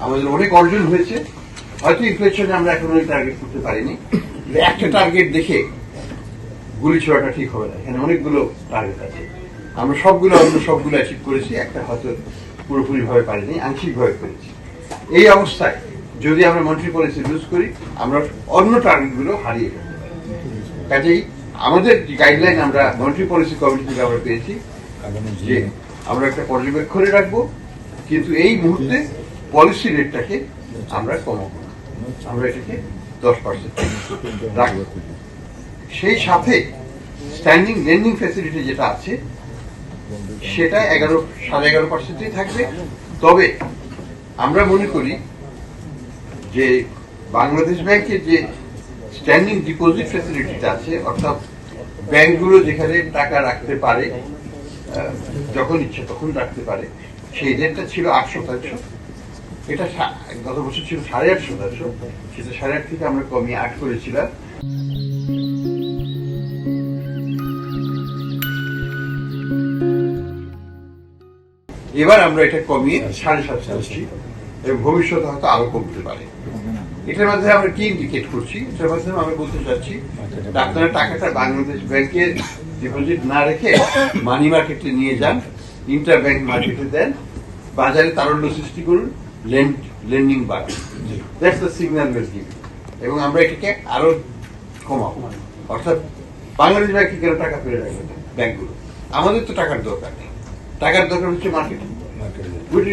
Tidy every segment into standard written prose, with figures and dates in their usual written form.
আমাদের অনেক অর্জন হয়েছে। হয়তো ইনফ্লেশনে আমরা এখন ওই টার্গেট করতে পারিনি, একটা টার্গেট দেখে গুলি ছোড়াটা ঠিক হবে না। এখানে অনেকগুলো টার্গেট আছে, আমরা সবগুলো অ্যাচিভ করেছি, একটা হয়তো পুরোপুরি ভাবে পারিনি, আংশিক ভাবে করেছি। এই অবস্থায় যদি আমরা মন্ট্রি পলিসি লুজ করি, আমরা অন্য টার্গেটগুলো হারিয়ে ফেলতে পারি। কাজেই আমাদের যে গাইডলাইন আমরা মন্ট্রি পলিসি কমিটি থেকে আমরা পেয়েছি যে আমরা একটা পর্যবেক্ষণে রাখবো, কিন্তু এই মুহূর্তে পলিসি রেটটাকে আমরা কমাবো না, আমরা এটাকে 10% রাখবো। সেই সাথে স্ট্যান্ডিং লেন্ডিং ফ্যাসিলিটি যেটা আছে সেটা 11.5% থাকবে। তবে আমরা মনে করি যে বাংলাদেশ ব্যাংকের যে স্ট্যান্ডিং ডিপোজিট ফ্যাসিলিটিটা আছে, অর্থাৎ ব্যাংকগুলো যেখানে টাকা রাখতে পারে, যখন ইচ্ছে তখন রাখতে পারে, সেই রেটটা ছিল 8%। এটা গত বছর ছিল 8.5%, সেটা 8.5 থেকে আমরা কমিয়ে 8 করেছিলাম। এবার আমরা এটা কমিয়ে 7.5 করছি এবং ভবিষ্যতে হয়তো আরো কমতে পারে। এটার মাধ্যমে আমরা কি ইন্ডিকেট করছি? এটার মাধ্যমে আমরা বলতে চাচ্ছি আপনারা টাকাটা বাংলাদেশ ব্যাংকে ডিপোজিট না রেখে মানি মার্কেটে নিয়ে যান, ইন্টার ব্যাংক মার্কেটে দেন, বাজারে তারল্য সৃষ্টি করুন, লেন্ডিং বাড়ান। That's the signal will give. এবং আমরা এটাকে আরো কমাবো। অর্থাৎ বাংলাদেশ ব্যাংকে কেন টাকা ফেলে রাখবে ব্যাংকগুলো? আমাদের তো টাকার দরকার নেই, টাকার দরকার হচ্ছে মার্কেট,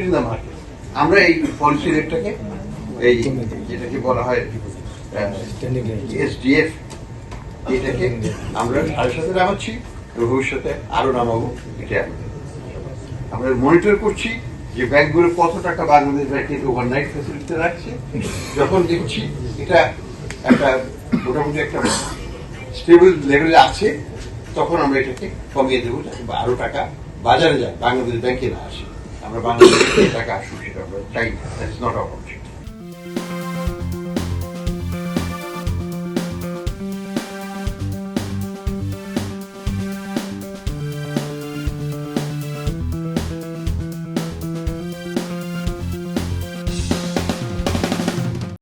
ইন দ্য মার্কেট। আমরা এই পলিসি রেটটাকে, এই যেটাকে বলা হয় এসডিএফ, এটাকে আমরা 7.5 নামাচ্ছি এবং ভবিষ্যতে আরো নামাবো। এটা আমরা মনিটর করছি যে ব্যাংকগুলো কত টাকা বাংলাদেশ ব্যাংকের ওভারনাইট ফ্যাসিলিটিতে রাখছে। যখন দেখছি এটা একটা মোটামুটি একটা স্টেবল লেভেলে আছে, তখন আমরা এটাকে কমিয়ে দেবো, আরো টাকা বাজারে যায়, বাংলাদেশ ব্যাংকে না আসে। আমরা বাংলাদেশ ব্যাংকে টাকা আসুক, সেটা আমরা চাই না। That's not our objective.